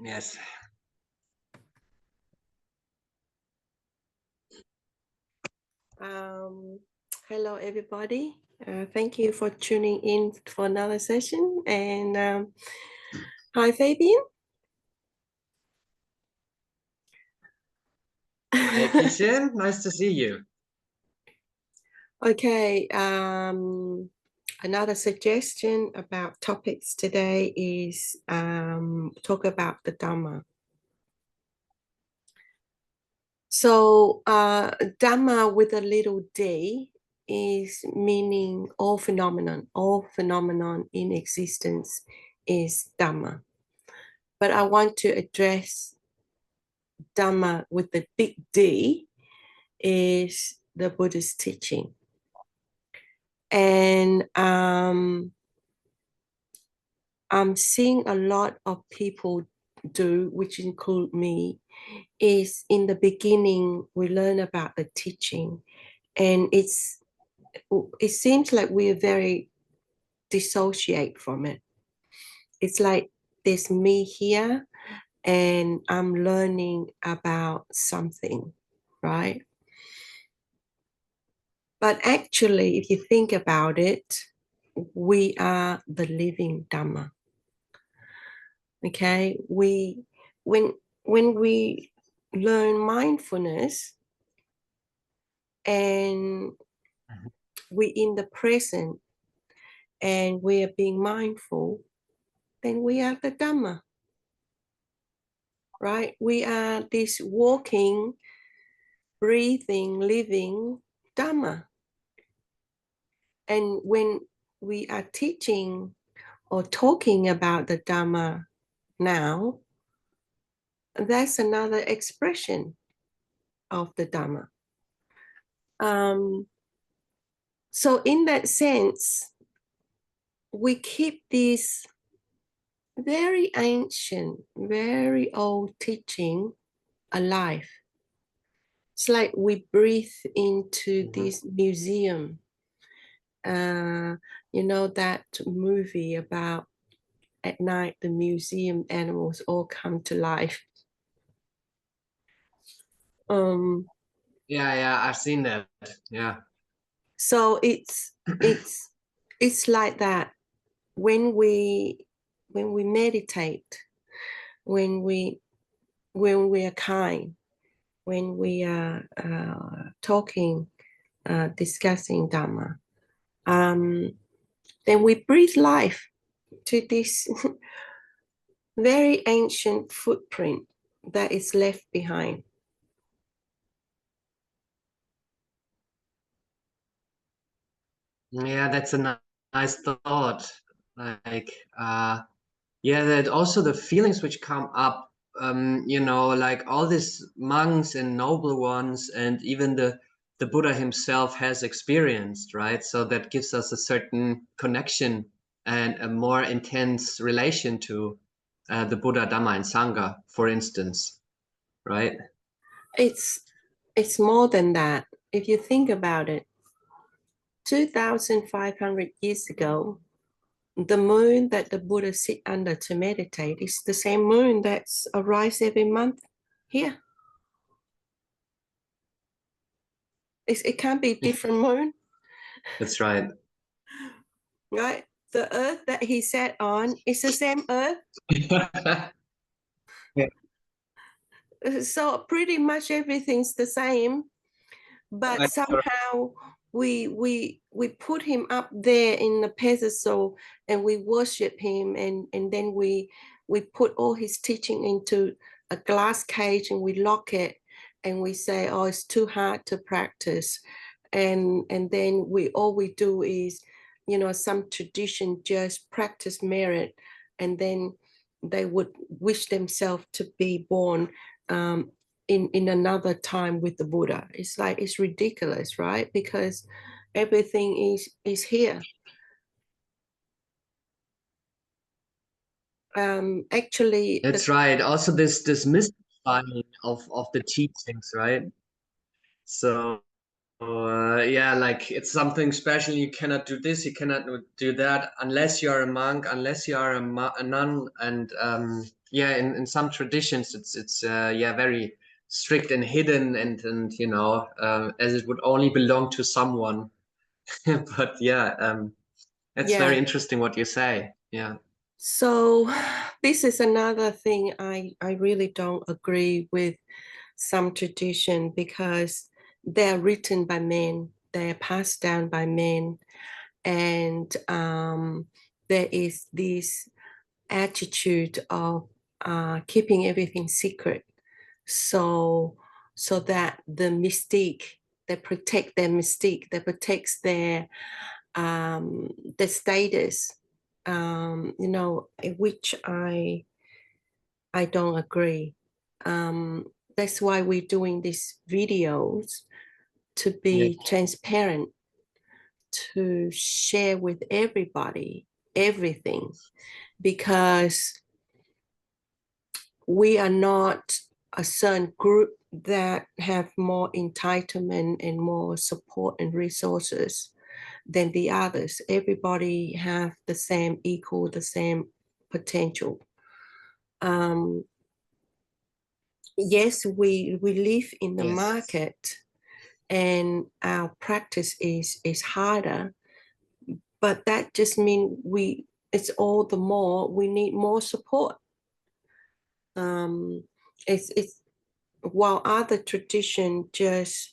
Yes. Hello, everybody. Thank you for tuning in for another session. And hi, Fabian. Hi, Kishin. Nice to see you. Okay. Another suggestion about topics today is talk about the Dhamma. So Dhamma with a little d is meaning all phenomenon in existence is Dhamma. But I want to address Dhamma with the big D is the Buddhist teaching. And I'm seeing a lot of people do, which include me, is in the beginning we learn about the teaching, and it seems like we're very dissociate from it. It's like there's me here and I'm learning about something, right? But actually, if you think about it, we are the living Dhamma. Okay, when we learn mindfulness and we in the present and we are being mindful, then we are the Dhamma, right? We are this walking, breathing, living Dhamma. And when we are teaching or talking about the Dhamma now, that's another expression of the Dhamma. So in that sense, we keep this very ancient, very old teaching alive. It's like we breathe into this museum. You know that movie about at night the museum animals all come to life. Yeah, I've seen that. Yeah. So it's like that when we meditate, when we are kind, when we are talking, discussing Dhamma, then we breathe life to this very ancient footprint that is left behind. Yeah, that's a nice thought. Like, yeah, that also the feelings which come up, you know, like all these monks and noble ones, and even the Buddha himself has experienced, right? So that gives us a certain connection and a more intense relation to the Buddha, Dhamma, and Sangha, for instance, right? It's more than that. If you think about it, 2,500 years ago, the moon that the Buddha sit under to meditate is the same moon that's arise every month here. It can't be a different moon. That's right. Right? The earth that he sat on is the same earth. Yeah. So pretty much everything's the same, but somehow we put him up there in the pedestal and we worship him, and then we put all his teaching into a glass cage and we lock it and we say, oh, it's too hard to practice, and then all we do is, you know, some tradition just practice merit, and then they would wish themselves to be born in another time with the Buddha. It's like, it's ridiculous, right? Because everything is here. Actually, That's right. Also, this mystifying of the teachings, right? So yeah, like it's something special. You cannot do this, you cannot do that unless you're a monk, unless you are a nun. And yeah, in some traditions, it's yeah, very strict and hidden, and you know, as it would only belong to someone. But yeah, that's very Yeah. interesting what you say. Yeah. So this is another thing I really don't agree with some tradition, because they're written by men, they're passed down by men, and there is this attitude of keeping everything secret, so so that the mystique, they protect their mystique, that protects their status, you know, which I don't agree. That's why we're doing these videos, to Yeah. be transparent, to share with everybody everything, because we are not a certain group that have more entitlement and more support and resources than the others. Everybody have the same equal, the same potential. Um, yes, we live in the Yes. market, and our practice is harder, but that just means we, it's all the more we need more support. Um, it's while other tradition just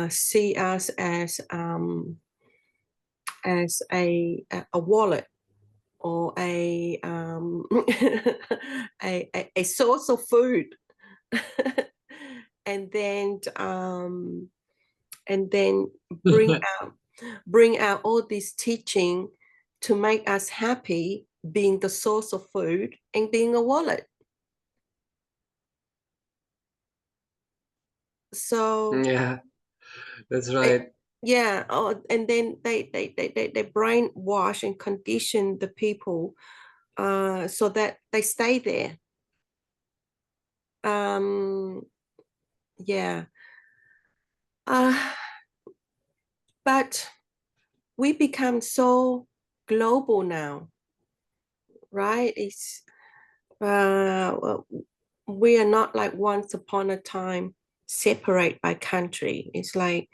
see us as a wallet, or a source of food, and then and then bring out bring out all this teaching to make us happy, being the source of food and being a wallet. So Yeah, that's it, right. yeah, oh, and then they brainwash and condition the people, so that they stay there. um yeah, uh but we become so global now, right? It's well, we are not like once upon a time separate by country. It's like,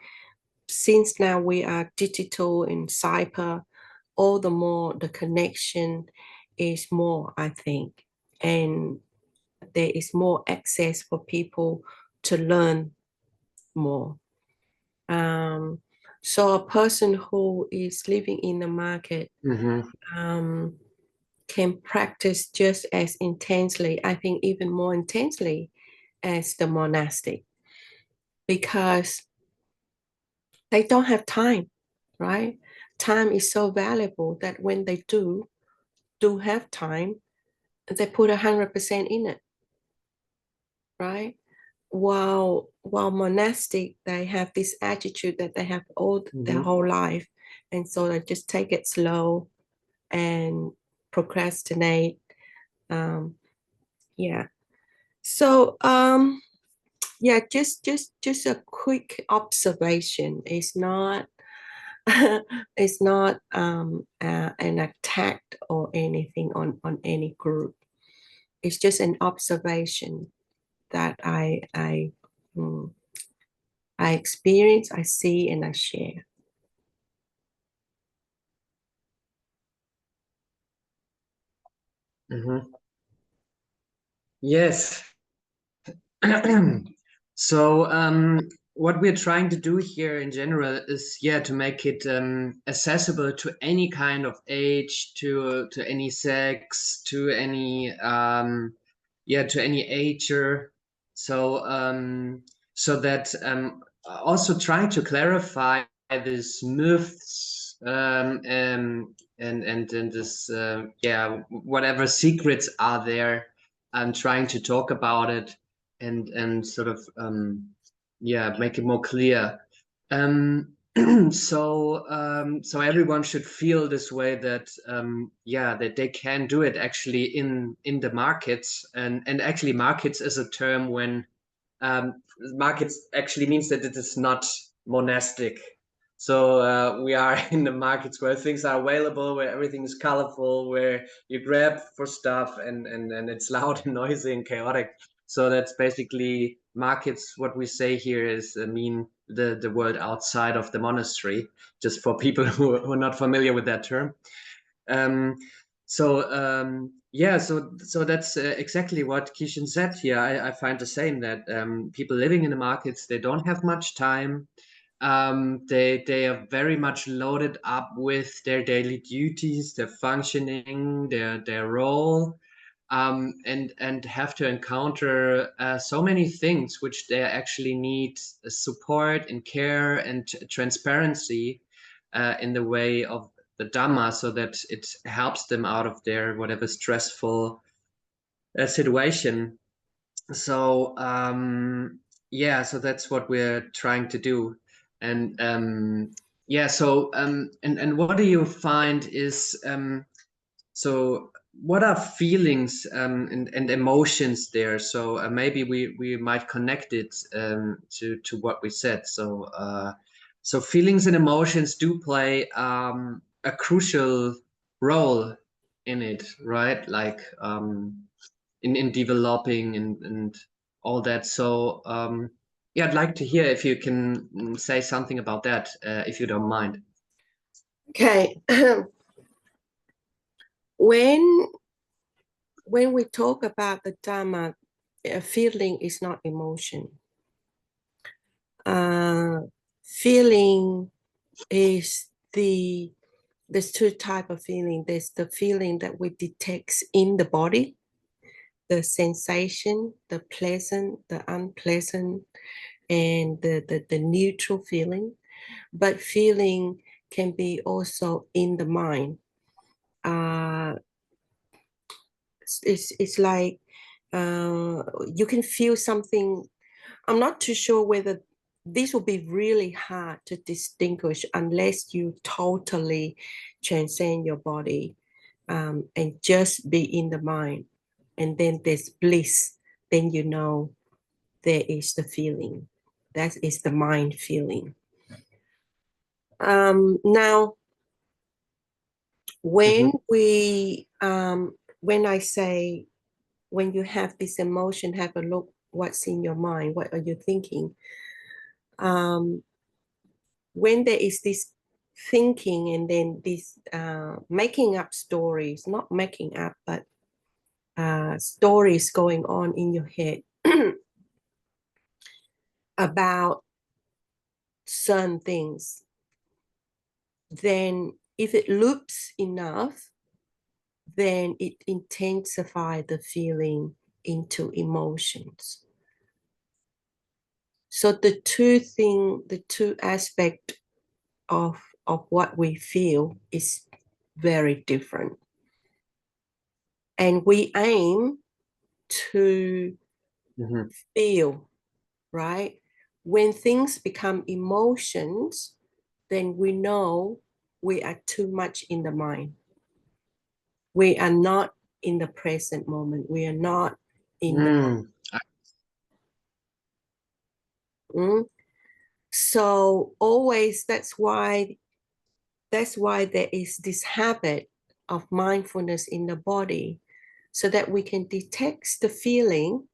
since now we are digital and cyber, all the more the connection is more, I think, and there is more access for people to learn more. Um, so a person who is living in the market Hmm. um, can practice just as intensely, I think even more intensely, as the monastic, because they don't have time, right? Time is so valuable that when they do have time, they put 100% in it, right? While monastic, they have this attitude that they have all their Hmm. whole life, and so they just take it slow and procrastinate. Um, yeah. So yeah, just a quick observation. It's not it's not an attack or anything on any group. It's just an observation that mm, I experience, I see, and I share. Hmm. Yes. So what we're trying to do here in general is, yeah, to make it accessible to any kind of age, to any sex, to any yeah, to any ager. So so that also trying to clarify these myths, and this yeah, whatever secrets are there. I'm trying to talk about it, and sort of yeah, make it more clear. um so everyone should feel this way, that yeah, that they can do it actually in the markets. And actually, markets is a term when markets actually means that it is not monastic. So we are in the markets where things are available, where everything is colorful, where you grab for stuff and it's loud and noisy and chaotic. So that's basically markets. What we say here is mean the world outside of the monastery, just for people who are not familiar with that term. Um, yeah, so that's exactly what Kishin said here. I find the same, that people living in the markets, they don't have much time. They are very much loaded up with their daily duties, their functioning, their role, and have to encounter so many things which they actually need support and care and transparency in the way of the Dhamma, so that it helps them out of their whatever stressful situation. So yeah, so that's what we're trying to do. And yeah, so and what do you find is so what are feelings and emotions there? So maybe we might connect it to what we said. So feelings and emotions do play a crucial role in it, right? Like in developing and all that. So yeah, I'd like to hear if you can say something about that, if you don't mind. Okay. when we talk about the Dhamma, a feeling is not emotion. Feeling is there's two type of feeling. There's the feeling that we detect in the body, the sensation, the pleasant, the unpleasant, and the neutral feeling. But feeling can be also in the mind. It's like you can feel something. I'm not too sure whether this will be really hard to distinguish unless you totally transcend your body and just be in the mind. And then there's bliss. Then you know there is the feeling. That is the mind feeling. Now, when when I say, when you have this emotion, have a look what's in your mind, what are you thinking? When there is this thinking and then this making up stories, not making up, but stories going on in your head about certain things, then if it loops enough, then it intensifies the feeling into emotions. So the two aspect of what we feel is very different. And we aim to feel, right? When things become emotions, then we know we are too much in the mind. We are not in the present moment. We are not in the moment. So always that's why there is this habit of mindfulness in the body, so that we can detect the feeling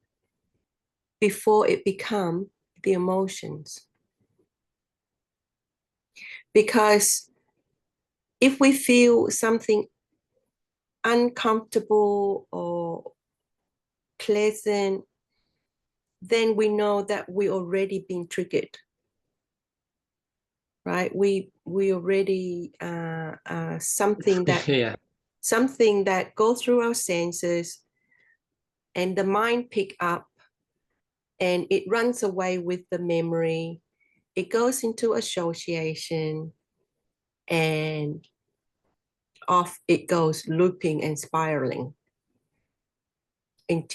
before it becomes the emotions. Because if we feel something uncomfortable or pleasant, then we know that we already been triggered, right? We already something that Yeah. something that goes through our senses, and the mind pick up, and it runs away with the memory. It goes into association, and off it goes, looping and spiraling, and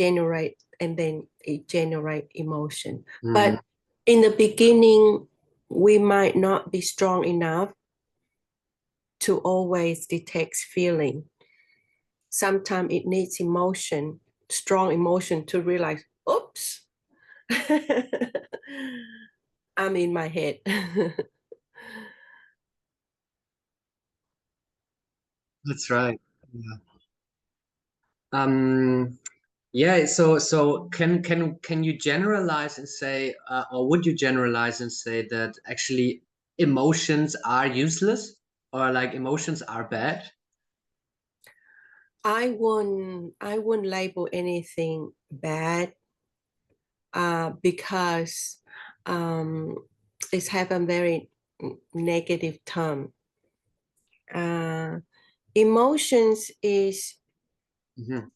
then it generate emotion. But in the beginning, we might not be strong enough to always detect feeling. Sometimes it needs emotion, strong emotion, to realize, oops. I'm in my head. That's right. Yeah. Yeah. So can you generalize and say, or would you generalize and say that actually emotions are useless, or like emotions are bad? I won't label anything bad because it's have a very negative term. Emotions Mhm.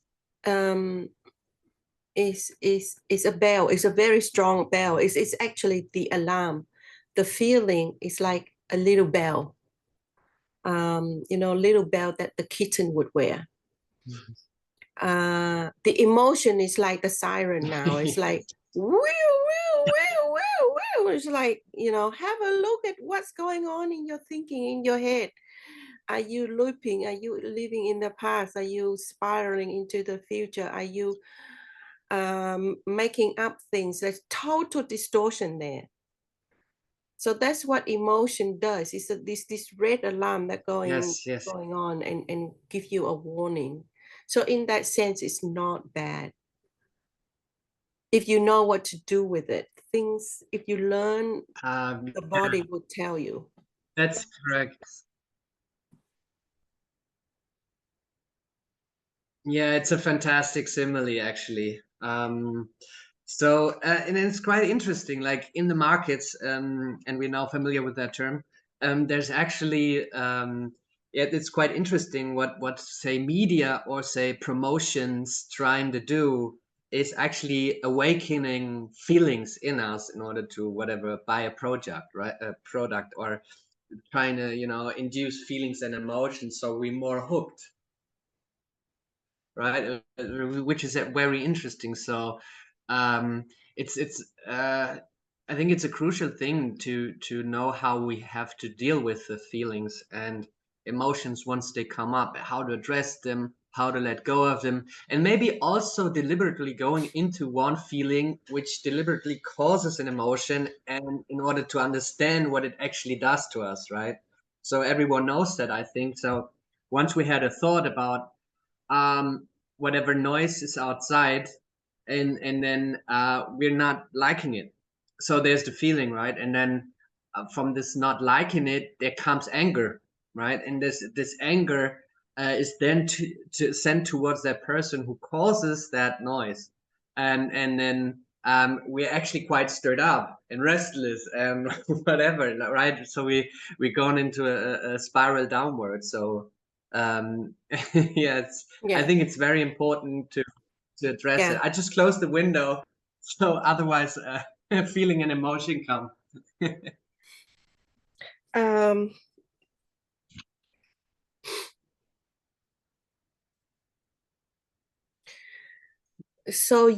um, is a bell. It's a very strong bell. It's actually the alarm. The feeling is like a little bell. Little bell that the kitten would wear. The emotion is like the siren now. It's like woo, woo, woo, woo, woo. It's like, have a look at what's going on in your thinking, in your head. Are you looping? Are you living in the past? Are you spiraling into the future? Are you making up things? There's total distortion there. So that's what emotion does. It's this red alarm that going Yes, yes. going on and give you a warning. So in that sense, it's not bad. If you know what to do with it, things, if you learn, the Yeah, body will tell you. that's correct. Yeah, it's a fantastic simile, actually. And it's quite interesting. Like in the markets, and we're now familiar with that term. There's actually, yeah, it's quite interesting what say media or say promotions trying to do is actually awakening feelings in us in order to whatever buy a project, right? A product, or trying to induce feelings and emotions, so we're more hooked, right? Which is very interesting. So um, it's I think it's a crucial thing to know how we have to deal with the feelings and emotions once they come up, how to address them, how to let go of them, and maybe also deliberately going into one feeling which deliberately causes an emotion, and in order to understand what it actually does to us, right? So everyone knows that, I think. So once we had a thought about whatever noise is outside, and then we're not liking it, so there's the feeling, right? And then from this not liking it, there comes anger, right? And this anger is then to send towards that person who causes that noise, and then we're actually quite stirred up and restless and whatever, right? So we're going into a spiral downward. So yeah, I Yeah, think it's very important to address it. yeah. I just closed the window, so otherwise, feeling and emotion come. Um, so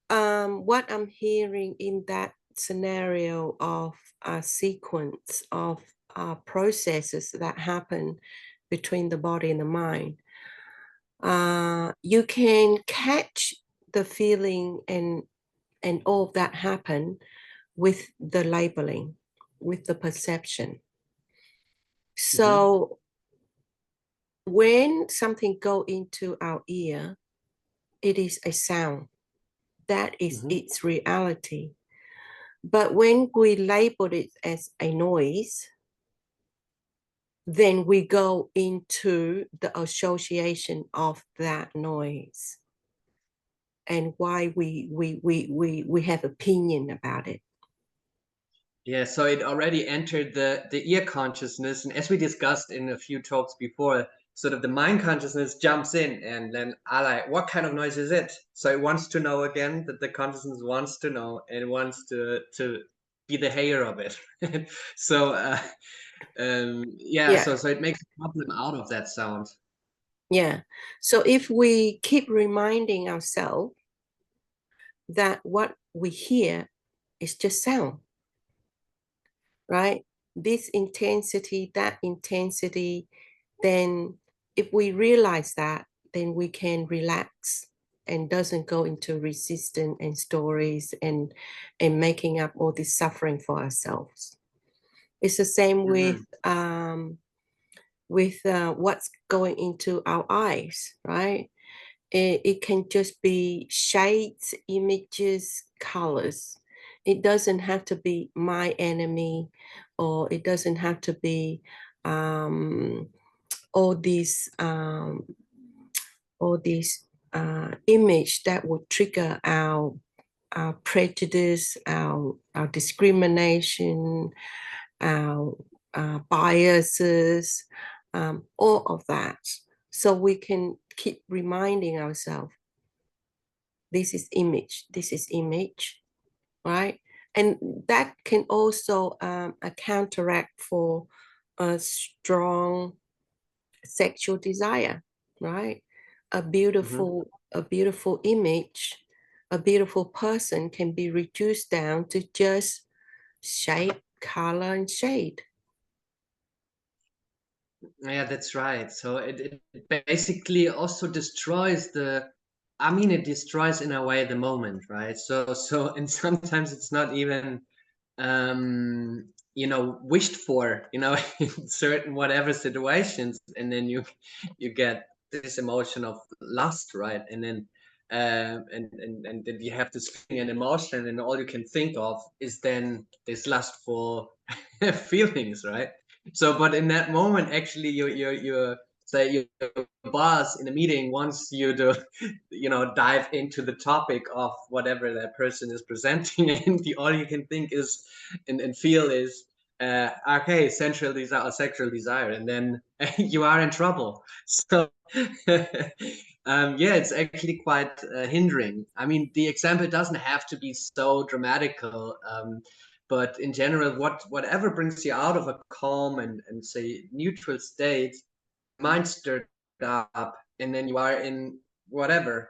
what I'm hearing in that scenario of a sequence of processes that happen between the body and the mind, you can catch the feeling and all of that happen with the labeling, with the perception. Hmm. So when something go into our ear, it is a sound. That is Hmm. its reality. But when we label it as a noise, then we go into the association of that noise and why we have opinion about it. Yeah, so it already entered the ear consciousness, and as we discussed in a few talks before, sort of the mind consciousness jumps in, and then I like, what kind of noise is it? So it wants to know again, that the consciousness wants to know and wants to be the heir of it. So yeah, Yeah, so it makes a problem out of that sound. yeah. So if we keep reminding ourselves that what we hear is just sound, right? This intensity, that intensity, then if we realize that, then we can relax. and doesn't go into resistance and stories and making up all this suffering for ourselves. It's the same with what's going into our eyes, right? It can just be shades, images, colors. It doesn't have to be my enemy, or it doesn't have to be all these image that would trigger our prejudice, our discrimination, our biases, all of that. So we can keep reminding ourselves, this is image, right? And that can also a counteract for a strong sexual desire, right? A beautiful image, a beautiful person can be reduced down to just shape, color, and shade. Yeah, that's right. So it basically also destroys I mean, it destroys in a way the moment, right? So and sometimes it's not even wished for, in certain whatever situations, and then you get this emotion of lust, right? And then and then you have this feeling and emotion, and all you can think of is then this lustful feelings, right? So but in that moment, actually, you say your boss in a meeting wants you to dive into the topic of whatever that person is presenting, and all you can think is and feel is okay, sensual desire or sexual desire, and then you are in trouble. So yeah, it's actually quite hindering. I mean, the example doesn't have to be so dramatical, but in general, whatever brings you out of a calm and say neutral state, mind stirred up, and then you are in whatever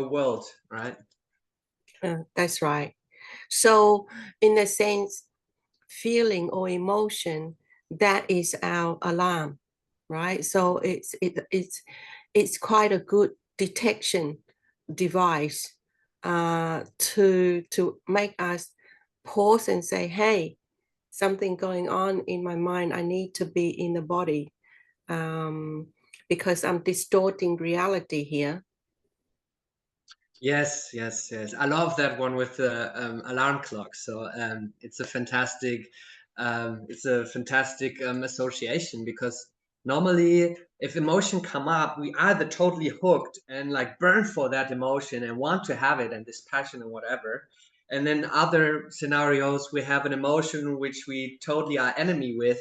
world, right? That's right. So in a sense, feeling or emotion, that is our alarm, right? So it's quite a good detection device to make us pause and say, hey, something going on in my mind. I need to be in the body because I'm distorting reality here. Yes, yes, yes. I love that one with the alarm clock. So it's a fantastic association, because normally if emotion come up, we either totally hooked and like burn for that emotion and want to have it and this passion and whatever. And then other scenarios, we have an emotion which we totally are enemy with,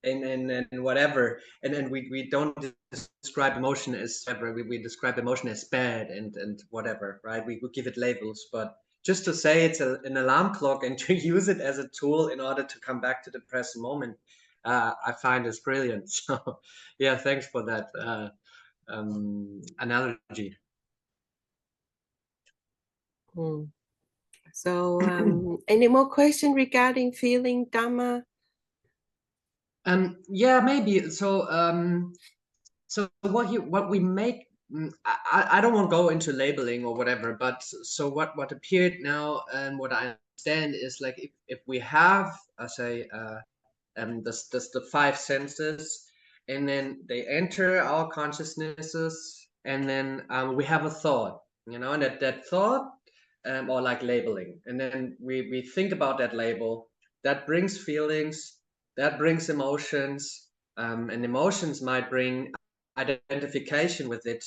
and whatever, and then we don't describe emotion as whatever, we describe emotion as bad and whatever, right? We give it labels, but just to say it's an alarm clock and to use it as a tool in order to come back to the present moment, I find is brilliant. So yeah, thanks for that analogy. So any more question regarding feeling Dhamma? Yeah, maybe. So what we make, I don't want to go into labeling or whatever, but so what appeared now and what I understand is like if we have, I say, the five senses, and then they enter our consciousnesses, and then we have a thought, and that thought, or like labeling, and then we think about that label, that brings feelings, that brings emotions, and emotions might bring identification with it,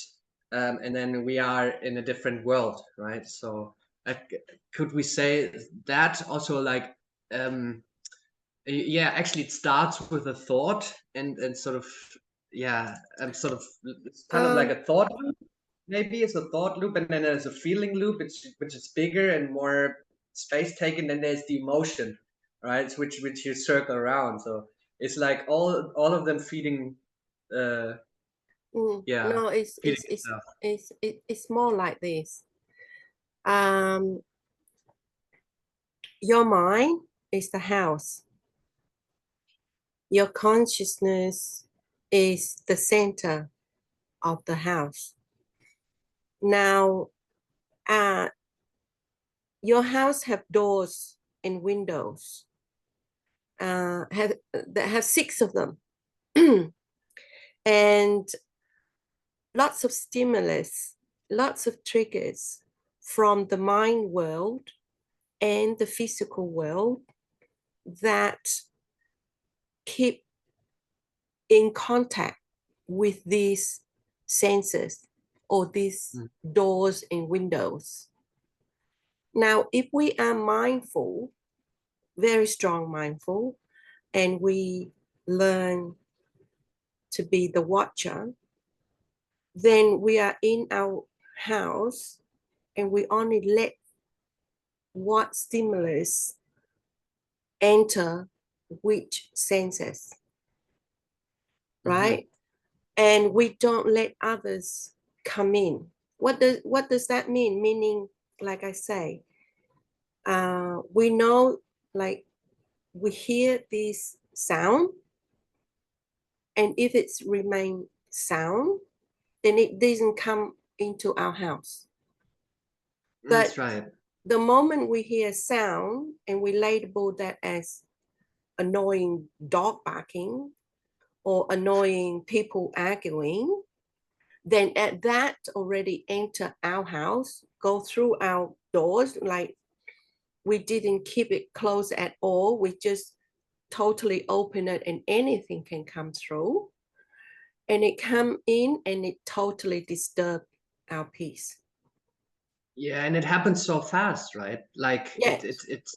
and then we are in a different world, right? So could we say that also, like, yeah, actually it starts with a thought, and sort of, yeah, sort of, it's kind of like Um, a thought loop. Maybe it's a thought loop, and then there's a feeling loop, which is bigger and more space taken. Then there's the emotion, right? Which you circle around. So it's like all of them feeding, uh yeah, no, feeding itself. it's more like this. Um, your mind is the house. Your consciousness is the center of the house. Now, your house have doors and windows. That have 6 of them, and lots of stimulus, lots of triggers from the mind world and the physical world that keep in contact with these senses or these doors and windows. Now, if we are mindful, very strong mindful, and we learn to be the watcher, then we are in our house and we only let what stimulus enter which senses, right? And we don't let others come in. What does that mean? Meaning, like I say, we know, like, we hear this sound, and if it's remain sound, then it doesn't come into our house. That's But right. the moment we hear sound and we label that as annoying dog barking or annoying people arguing, then at that already enter our house, go through our doors, like we didn't keep it closed at all. We just totally open it and anything can come through. And it come in and it totally disturb our peace. Yeah, and it happens so fast, right? Like Yes. it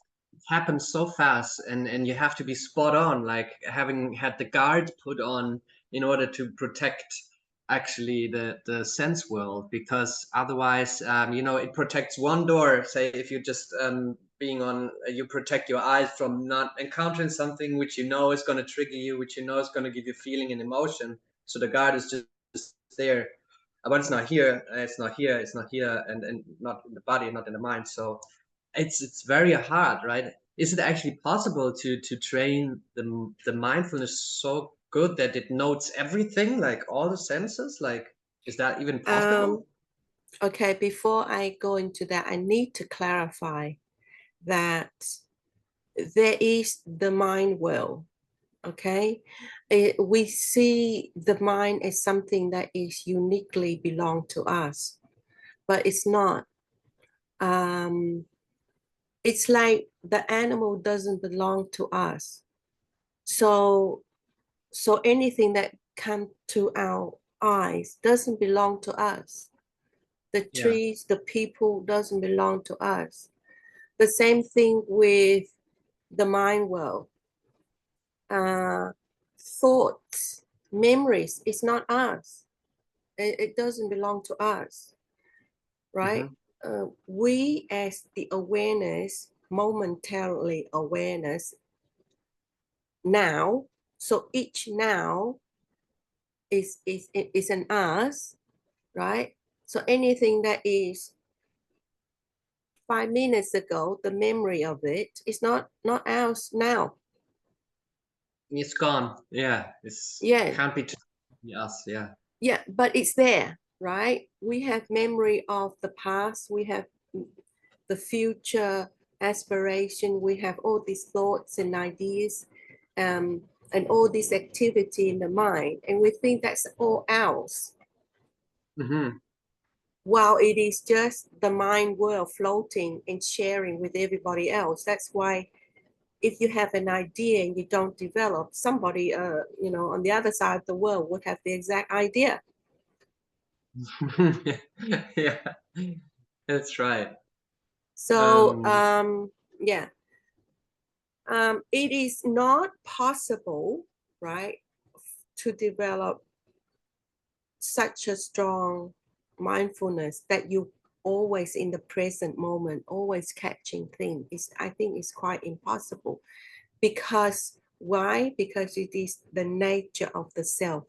happens so fast, and you have to be spot on, like having had the guard put on in order to protect actually the sense world, because otherwise, you know, it protects one door. Say if you just being on, you protect your eyes from not encountering something which you know is going to trigger you, which you know is going to give you feeling and emotion. So the guard is just there, but it's not here, it's not here, it's not here, and not in the body, not in the mind. So it's very hard, right? Is it actually possible to train the mindfulness so good that it notes everything, like all the senses? Like, is that even possible? Okay, before I go into that, I need to clarify that there is the mind world. Okay, we see the mind as something that is uniquely belong to us, but it's not. It's like the animal doesn't belong to us. So anything that comes to our eyes doesn't belong to us. The Yeah. trees, the people doesn't belong to us. The same thing with the mind world. Uh, Thoughts, memories, it's not us. It doesn't belong to us, right? Hmm. We as the awareness, momentarily awareness now, so each now is an us, right? So anything that is 5 minutes ago, the memory of it is not ours now. It's gone. Yeah, it's Yeah, can't be us. Yeah. yeah, but it's there, right? We have memory of the past, we have the future aspiration, we have all these thoughts and ideas, and all this activity in the mind, and we think that's all ours, Hmm. while it is just the mind world floating and sharing with everybody else. That's why if you have an idea and you don't develop, somebody on the other side of the world would have the exact idea. Yeah, that's right. So yeah, it is not possible, right, to develop such a strong mindfulness that you always in the present moment, always catching things. I think it's quite impossible. Because why? Because it is the nature of the self,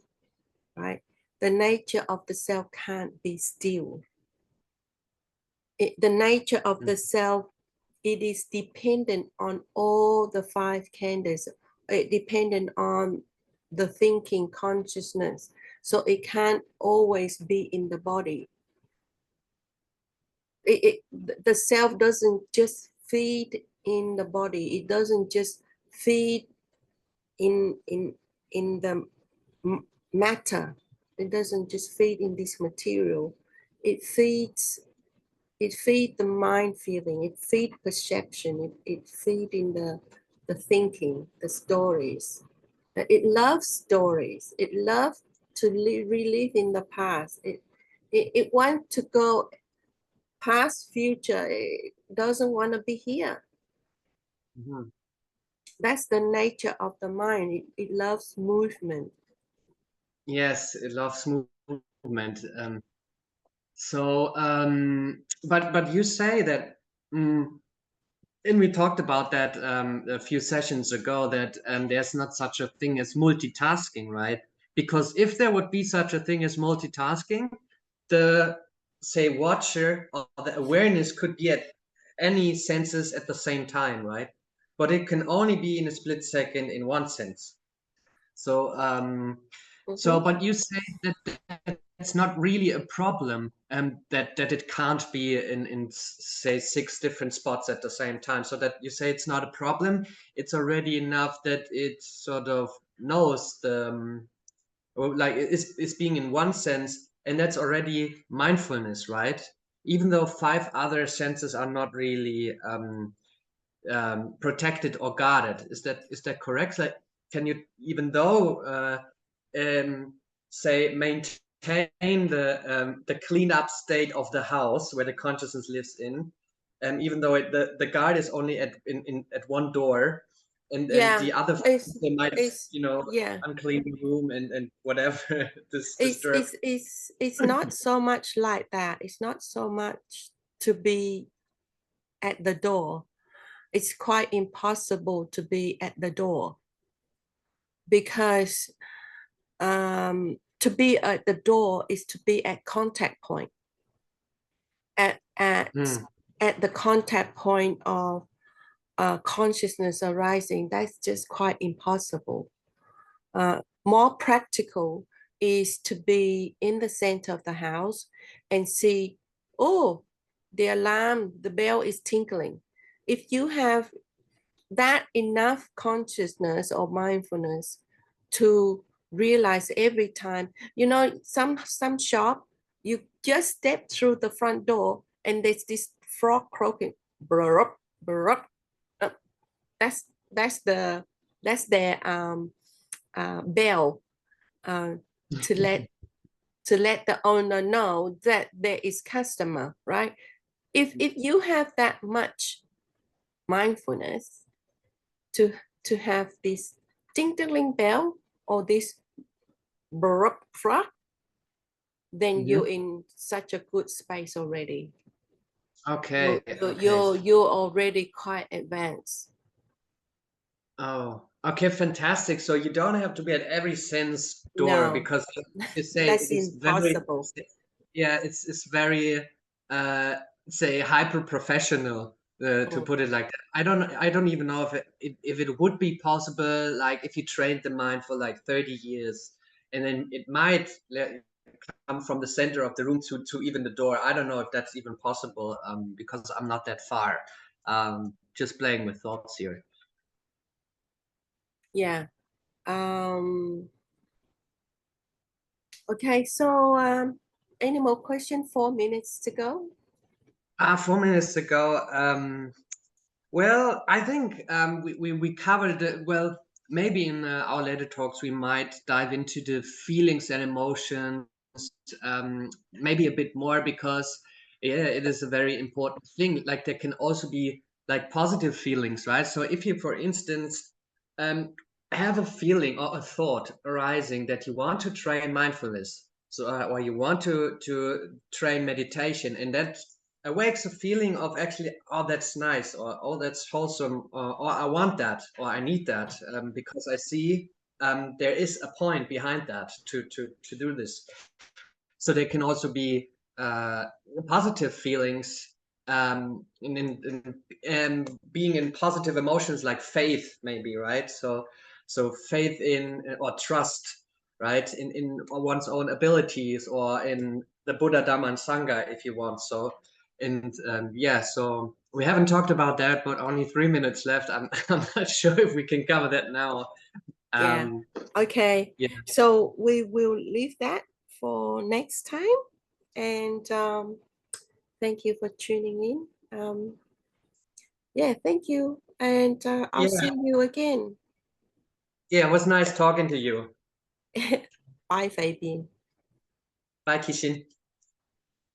right? The nature of the self can't be still. The nature of the self, it is dependent on all the 5 khandhas. It dependent on the thinking consciousness. So it can't always be in the body. the self doesn't just feed in the body. It doesn't just feed in the matter. It doesn't just feed in this material. It feeds the mind feeling. It feeds perception. It feeds in the thinking, the stories. It loves stories. It loves to relive in the past. It wants to go past, future. It doesn't want to be here. Mhm. That's the nature of the mind. It loves movement. Yes, it loves movement. But you say that, and we talked about that a few sessions ago, that there's not such a thing as multitasking, right? Because if there would be such a thing as multitasking, the, say, watcher or the awareness could be at any senses at the same time, right? But it can only be in a split second in one sense. So, Mhm. but you say that it's not really a problem, that it can't be in say 6 different spots at the same time. So that you say it's not a problem. It's already enough that it sort of knows the, or like it's being in one sense, and that's already mindfulness, right? Even though 5 other senses are not really protected or guarded. Is that correct? Like, can you, even though um, say, maintain the clean up state of the house where the consciousness lives in, even though the guard is only at one door, and Yeah, the other, it's they might, it's you know, yeah. unclean the room and whatever, this It's disturb. it's it's it's not so much like that. It's not so much to be at the door. It's quite impossible to be at the door because to be at the door is to be at contact point. At at Hmm. at the contact point of consciousness arising, that's just quite impossible. More practical is to be in the center of the house and see, oh, the alarm, the bell is tinkling. If you have that enough consciousness or mindfulness to realize every time, some shop, you just step through the front door and there's this frog croaking, brrrr, brrrr. Uh, that's their bell, uh, to let the owner know that there is customer, right? If you have that much mindfulness to have this ding ding bell or this baroque frog, then Mhm. you're in such a good space already. Okay, You're okay. you're already quite advanced. Oh, okay, fantastic. So you don't have to be at every sense door, No, because you say that's it is very, impossible. yeah, it's very, uh, say, hyper professional, to Mm. put it like that. I don't even know if it would be possible, like if you trained the mind for like 30 years, and then it might come from the center of the room to even the door. I don't know if that's even possible, because I'm not that far. Just playing with thoughts here. Yeah. Okay, so any more question? 4 minutes to go. 4 minutes ago. Well, I think we covered it. Well, maybe in our later talks we might dive into the feelings and emotions, maybe a bit more, because yeah, it is a very important thing. Like, there can also be like positive feelings, right? So if you, for instance, um, have a feeling or a thought arising that you want to train mindfulness, so or you want to train meditation, and that awakes a feeling of, actually, oh, that's nice, or oh, that's wholesome, or I want that, or I need that, because I see there is a point behind that to do this. So there can also be positive feelings, being in positive emotions, like faith, maybe, right? So faith in, or trust, right, in one's own abilities, or in the Buddha, Dhamma, and Sangha, if you want. So And yeah, so we haven't talked about that, but only 3 minutes left. I'm not sure if we can cover that now. Yeah. Okay. Yeah. So we will leave that for next time. And thank you for tuning in. Yeah, thank you. And I'll Yeah. see you again. Yeah, it was nice talking to you. Bye, Fabian. Bye, Kishin.